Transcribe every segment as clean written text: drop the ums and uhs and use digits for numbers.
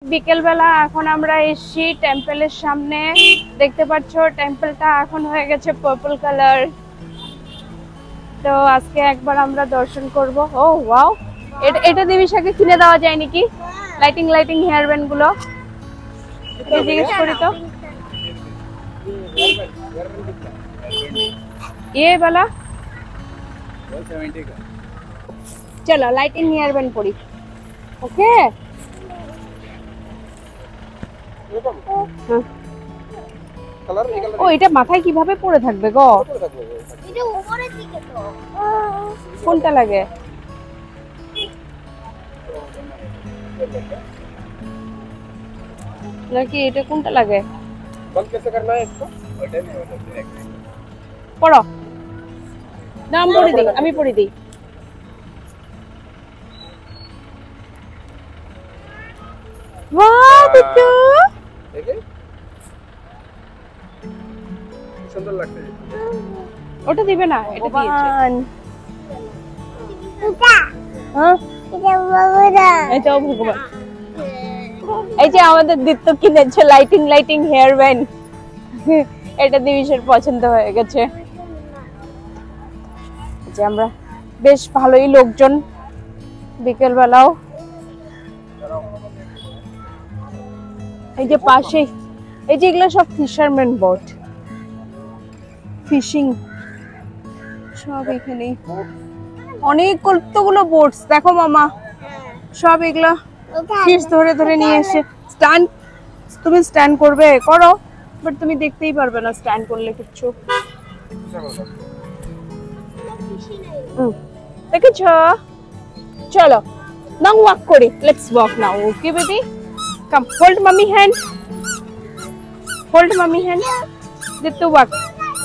বিকেল বেলা এখন আমরা এসেছি টেম্পলের সামনে। দেখতে পাচ্ছ টেম্পলটা এখন হয়ে গেছে পার্পল কালার। তো আজকে একবার আমরা দর্শন করব। ও ওয়াও, এটা দিবিশাকে কিনে দেওয়া যায় নাকি? লাইটিং হেয়ার ব্যান্ড গুলো জিজ্ঞেস করি তো। ये वाला चलो लाइटिंग हेयर बैंड पड़ी। ओके ও এটা মাথায় কিভাবে পড়ে থাকবে গো? এটা উপরের দিকে তো। কোনটা লাগে? নাকি এটা কোনটা লাগে? बंद कैसे करना है इसको? बटन है डायरेक्ट পড়ো। নাম পড়ে দিই, আমি পড়ে দিই। বাহ বিট্টু, দেখে সুন্দর লাগছে। ওটা দিবে না, এটা দিয়েছে। এটা হ্যাঁ, এটা বাবারা, এটা ভগবান। এই যে আমাদের দিত্য কিনেছে লাইটিং হেয়ার ব্যান্ড। এটা দিবিশের পছন্দ হয়ে গেছে। যে আমরা বেশ ভালোই লোকজন বিকেল বেলাও। এই যে পাশে এই যে এগুলো সব ফিশারম্যান বোট, ফিশিং সব এখানে। অনেক কতগুলো বোটস দেখো মামা, সব এগুলো ফিশ ধরে ধরে নিয়ে এসে স্ট্যান্ড। তুমি স্ট্যান্ড করবে করো, বাট তুমি দেখতেই পারবে না স্ট্যান্ড করলে কিচ্ছু। দেখেছ? চলো নাও ওয়াক করি, let's walk now. Okay baby, come hold mummy hand, hold mummy hand. Dittu walk,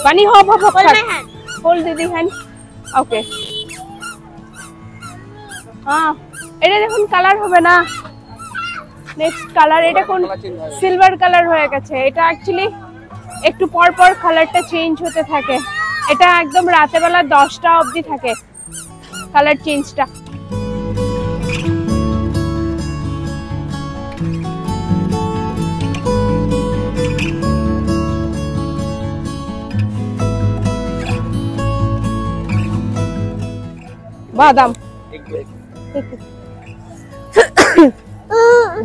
bunny hop hop hop, hold দিদি হ্যান্ড। ওকে হ্যাঁ, এটা দেখুন কালার হবে না, নেক্সট কালার। এটা কোন সিলভার কালার হয়ে গেছে। এটা অ্যাকচুয়ালি একটু পর পর কালারটা চেঞ্জ হতে থাকে। এটা একদম রাতে বেলা 10টা অবধি থাকে কালার চেঞ্জটা। বাদাম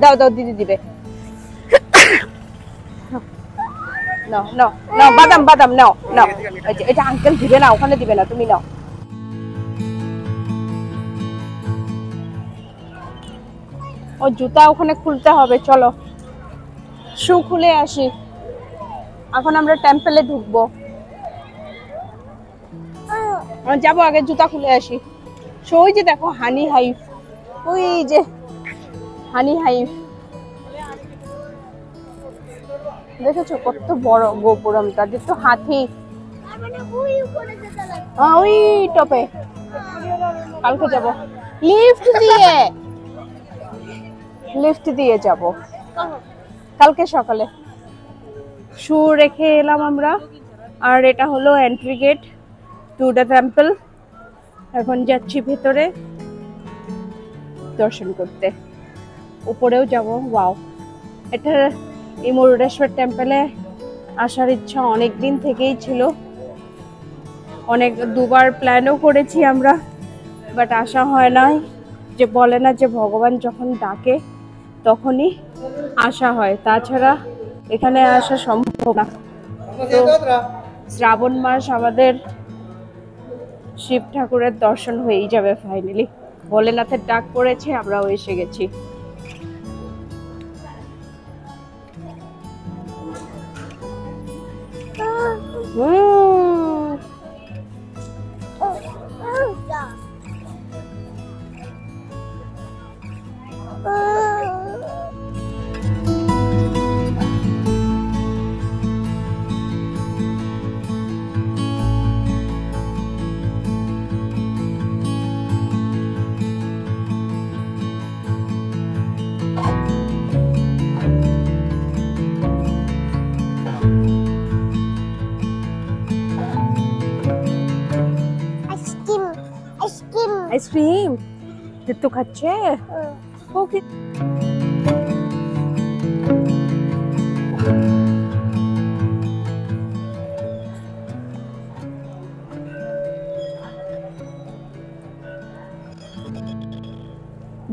দাও দাও, দিদি দিবে। নাও নাও নাও, বাদাম বাদাম নাও নাও। এটা আঙ্কেল দিবে না, ওখানে দিবে না, তুমি নাও। ও জুতা ওখানে খুলতে হবে, চলো শু খুলে আসি। এখন আমরা টেম্পলে ঢুকবো, যাবো আগে জুতা খুলে আসি। ওই যে দেখো হানি হাইভ, ওই যে হানি হাইভ দেখেছো কত বড় গোপুরমটা। দেখতো হাতি, ওই টপে কালকে যাব লিফট দিয়ে যাব কালকে সকালে। শু রেখে এলাম আমরা। আর এটা হলো entry gate to the temple. এখন যাচ্ছি ভেতরে দর্শন করতে, উপরেও যাব। ওয়াও, এটা এই মুরুডেশ্বর টেম্পলে আসার ইচ্ছা অনেক দিন থেকেই ছিল। দুবার প্ল্যানও করেছি আমরা, বাট আসা হয় নাই। যে বলে না যে ভগবান যখন ডাকে তখনই আসা হয়, তাছাড়া এখানে আসা সম্ভব না। তো শ্রাবণ মাস আমাদের শিব ঠাকুরের দর্শন হয়েই যাবে ফাইনালি। ভোলেনাথের ডাক পড়েছে, আমরাও এসে গেছি। আইসক্রিম দিত্তু খাচ্ছে। ওকে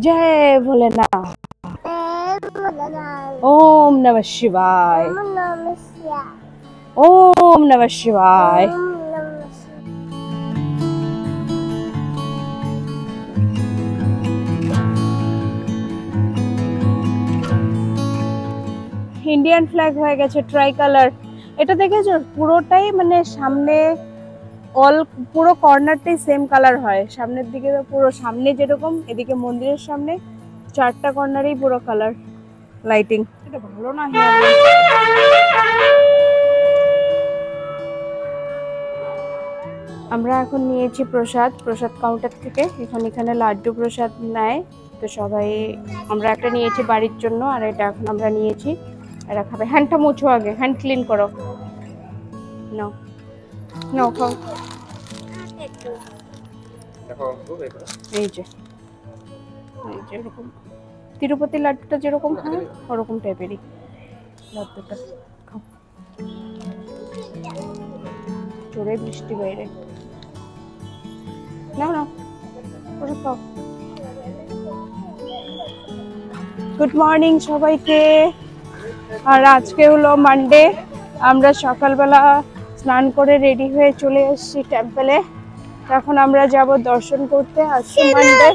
जय भोलेनाथ। ओम नमः शिवाय। ओम नमः शिवाय। ইন্ডিয়ান ফ্ল্যাগ হয়ে গেছে ট্রাই কালার। এটা দেখেছো পুরোটাই মানে সামনে পুরো কর্নারটাই সেম কালার হয়। সামনের দিকে পুরো সামনে যেরকম, এদিকে মন্দিরের সামনে চারটা কর্নারেই পুরো কালার লাইটিং। এটা ভালো না। আমরা এখন নিয়েছি প্রসাদ কাউন্টার থেকে। এখানে লাড্ডু প্রসাদ নেয় তো সবাই। আমরা একটা নিয়েছি বাড়ির জন্য, আর এটা এখন আমরা নিয়েছি। এরা খাবে। হ্যান্ডটা মুছো আগে, হ্যান্ড ক্লিন করো। নাও নাও খাও। এই যে এরকম তিরুপতি লাড্ডুটা যেরকম হয় ওরকম টাইপেরই লাড্ডুটা। খাও। জোরে বৃষ্টি বাইরে। নাও নাও ওটা খাও। গুড মর্নিং সবাইকে। আর আজকে হলো মানডে। আমরা সকালবেলা স্নান করে রেডি হয়ে চলে এসেছি টেম্পলে। এখন আমরা যাব দর্শন করতে। আজকে মানডে।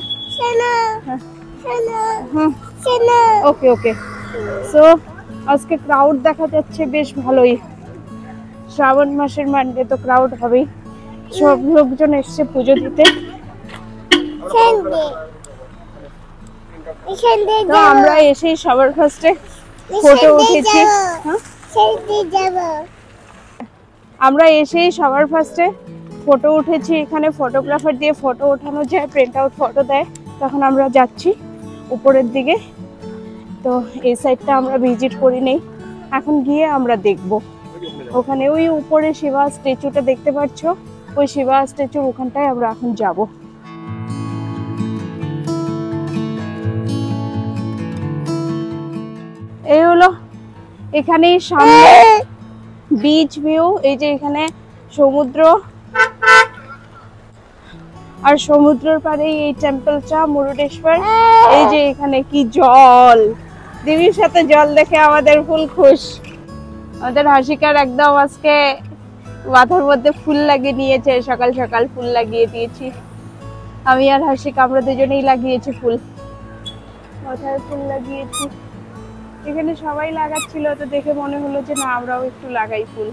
ওকে ওকে। সো আজকে ক্রাউড দেখা যাচ্ছে বেশ ভালোই। শ্রাবণ মাসের মানডে তো ক্রাউড হবেই। সব লোকজন এসছে পুজো দিতে। তো আমরা এসেই সবার ফার্স্টে ফটো উঠেছি। এখানে ফটোগ্রাফার দিয়ে ফটো ওঠানো যায়, প্রিন্ট আউট ফটো দেয়। তখন আমরা যাচ্ছি উপরের দিকে। তো এই সাইডটা আমরা ভিজিট করি নেই, এখন গিয়ে আমরা দেখব। ওখানে ওই উপরে শিবা স্ট্যাচুটা দেখতে পাচ্ছ, ওই শিবা স্ট্যাচুর ওখানটায় আমরা এখন যাব। এই হলো এখানে সামনে বিচ ভিউ। এই যে এখানে সমুদ্র, আর সমুদ্রের পারে এই টেম্পলটা মুরুডেশ্বর। এই যে এখানে কি জল, দেবীর সাথে জল দেখে আমাদের ফুল খুশ। আমাদের হাসিকার একদম আজকে মাথার মধ্যে ফুল লাগিয়ে নিয়েছে। সকাল সকাল ফুল লাগিয়ে দিয়েছি আমি আর হাসিকা, আমরা দুজনেই লাগিয়েছি ফুল, মাথায় ফুল লাগিয়েছি। এখানে সবাই লাগাচ্ছিল তো দেখে মনে হলো যে না আমরাও একটু লাগাই ফুল।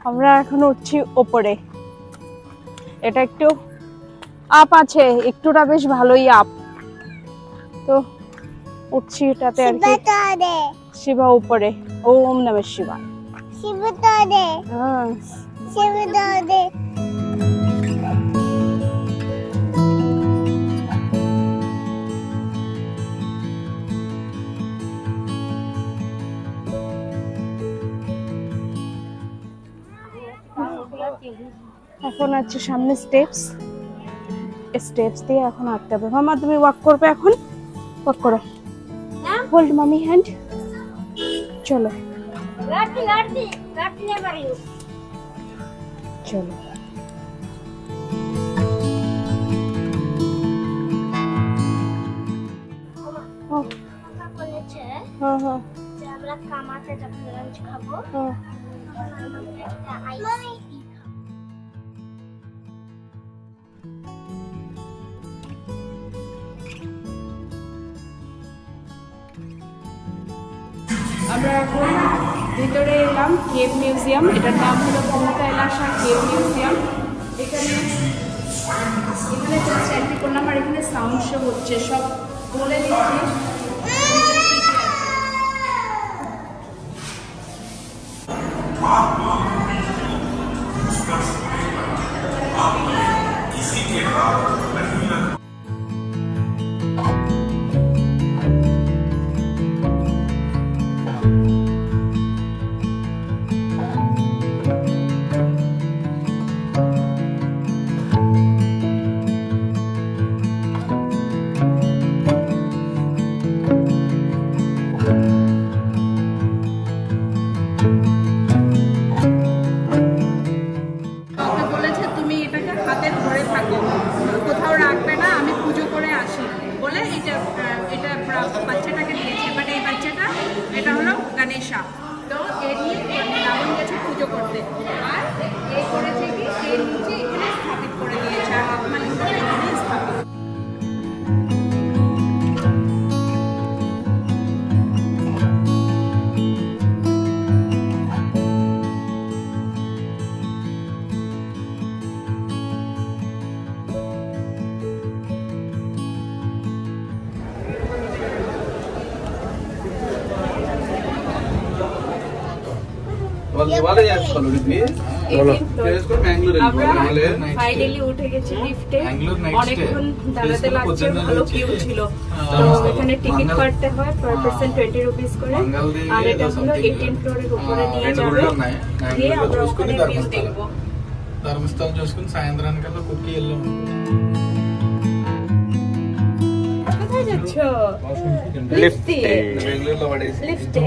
আমরা এখন উঠছি ওপরে। এটা একটু আপ আছে, একটুটা বেশ ভালোই আপ। তো উঠছি এটাতে আর কি। শিবা উপরে। ওম নমঃ শিবায়। এখন আছে সামনে স্টেপস দিয়ে এখন হাঁটতে হবে। মামা তুমি ওয়াক করবে, এখন ওয়াক করো। হোল্ড মামি হ্যান্ড। চলো চলো। আমরা কামাতে যখন লাঞ্চ খাবো আমরা এখন ভিতরে এলাম কেভ মিউজিয়াম। এটার নাম হলো ভূমিকা এলাসা কেভ মিউজিয়াম। এখানে জাস্ট এন্ট্রি করলাম আর এখানে সাউন্ড শো হচ্ছে, সব বলে দিচ্ছি। বাচ্চাটাকে দিয়েছে, বাট এই বাচ্চাটা এটা হলো গণেশা। তো এর নিয়ে রাবণ গেছে পুজো করতে, আর এই করেছে কি এর নিচে এখানে স্থাপিত করে দিয়েছে, আর মানে এখানে স্থাপিত। ফাইনালি উঠে গেছি লিফটে, অনেকক্ষণ দাঁড়াতে লাগছে, ভালো কিউ ছিল। তো এখানে টিকিট কাটতে হয় পার পারসন 20 রুপিস করে, আর এটা হলো 18 ফ্লোরের উপরে নিয়ে যাবে, দিয়ে আমরা ওখানে ভিউ দেখবো। ధర్మస్థలం చూసుకుని సాయంత్రానికల్లా కుక్కి వెళ్ళాం. কোথায় যাচ্ছ? লিফটে। బెంగళూరులో పడేసి লিফটে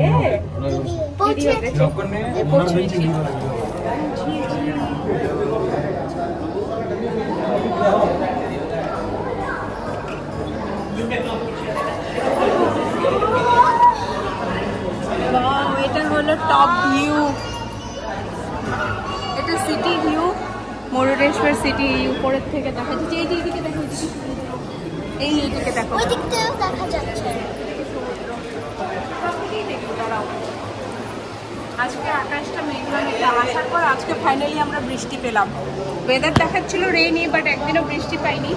এটা হলো টপ ভিউ, এটা সিটি ভিউ, মুরুডেশ্বর সিটি উপরের থেকে দেখা যাচ্ছে। এই দিকে দেখো, এইদিকে দেখো, ওই দিক থেকেও দেখা যাচ্ছে। আজকে আকাশটা মেঘলা মেঘলা, আসার পর আজকে ফাইনালি আমরা বৃষ্টি পেলাম। ওয়েদার দেখাচ্ছিল রেইনি, বাট একদিনও বৃষ্টি পাইনি।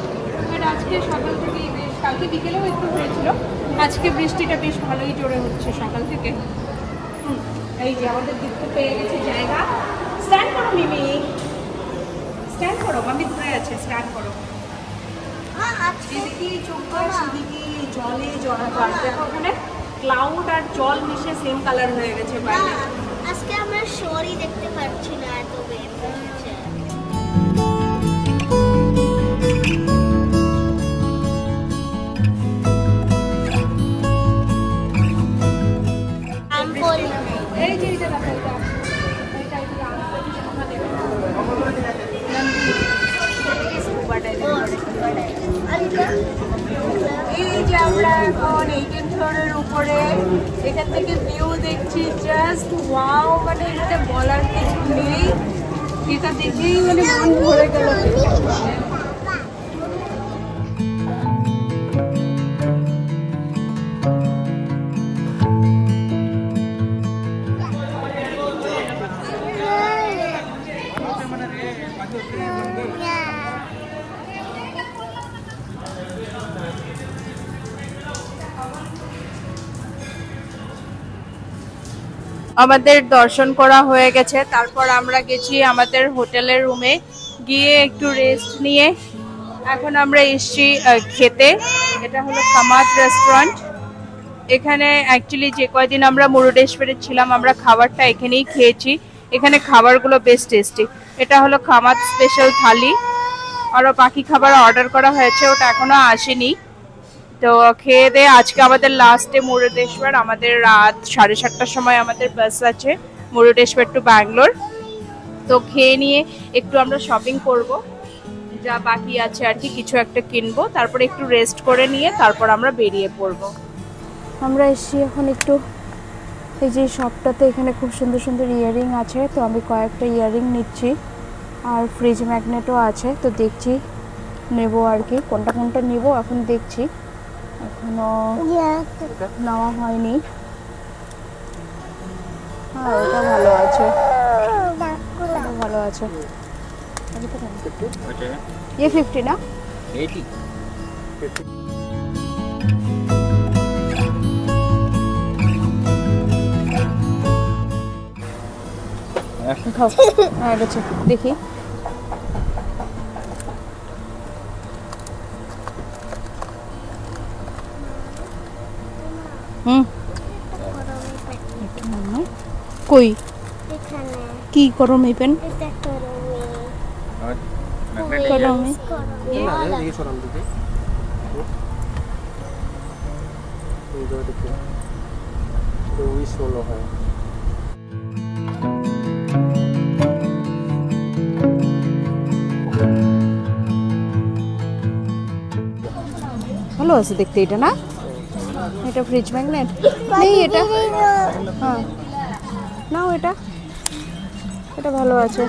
বাট আজকে সকাল থেকেই বেশ, কালকে বিকেলেও একটু হয়েছিল, আজকে বৃষ্টিটা বেশ ভালোই জোরে হচ্ছে সকাল থেকে। এই যে আমাদের দেখতে পেয়ে গেছে জায়গা। স্ট্যান্ড করো মিমি, স্ট্যান্ড করো, মামি ধরে আছে, স্ট্যান্ড করো। এদিকে চোখ করে সেদিকে জলে জড়াবার, দেখো ওখানে ক্লাউড আর জল মিশে সেম কালার হয়ে গেছে বাইরে। আজকে আমরা শোরই দেখতে পাচ্ছি না, এত বের হচ্ছে। এই যে এটা দেখো, এটা এই যে আমরা এখন 18 ফ্লোরের উপরে, এখান থেকে ভিউ দেখছি, জাস্ট ওয়াও, মানে এটা বলার কিছু নেই। এটা দেখেই মানে মন ভরে গেল। আমাদের দর্শন করা হয়ে গেছে, তারপর আমরা গেছি আমাদের হোটেলের রুমে, গিয়ে একটু রেস্ট নিয়ে এখন আমরা এসছি খেতে। এটা হলো কামাত রেস্টুরেন্ট। এখানে অ্যাকচুয়ালি যে কয়দিন আমরা মুরুডেশ্বরে ছিলাম, আমরা খাবারটা এখানেই খেয়েছি। এখানে খাবারগুলো বেশ টেস্টি। এটা হলো কামাত স্পেশাল থালি, আরও বাকি খাবার অর্ডার করা হয়েছে, ওটা এখনো আসেনি। তো খেয়ে দিয়ে আজকে আমাদের লাস্টে মুরুডেশ্বর, আমাদের রাত 7:30টার সময় আমাদের বাস আছে মুরুডেশ্বর টু ব্যাঙ্গালোর। তো খেয়ে নিয়ে একটু আমরা শপিং করব, যা বাকি আছে আর কি, কিছু একটা কিনবো, তারপরে একটু রেস্ট করে নিয়ে তারপর আমরা বেরিয়ে পড়ব। আমরা এসছি এখন একটু এই যে শপটাতে, এখানে খুব সুন্দর সুন্দর ইয়াররিং আছে, তো আমি কয়েকটা ইয়াররিং নিচ্ছি, আর ফ্রিজ ম্যাগনেটও আছে, তো দেখছি নেব আর কি, কোনটা কোনটা নেব এখন দেখছি, এখনো নেওয়া হয়নি। হ্যাঁ ওটা ভালো আছে, ভালো আছে। ये 50 ना 80 খাও। হ্যাঁ গেছে, দেখি কই কি করো মেপেন করমে ये छोड़ दो इधर देखो तो वही 16 है। ভালো আছে দেখতে এটা না, এটা ফ্রিজ ম্যাগনেট নেই এটা। হ্যাঁ নাও এটা, এটা ভালো আছে।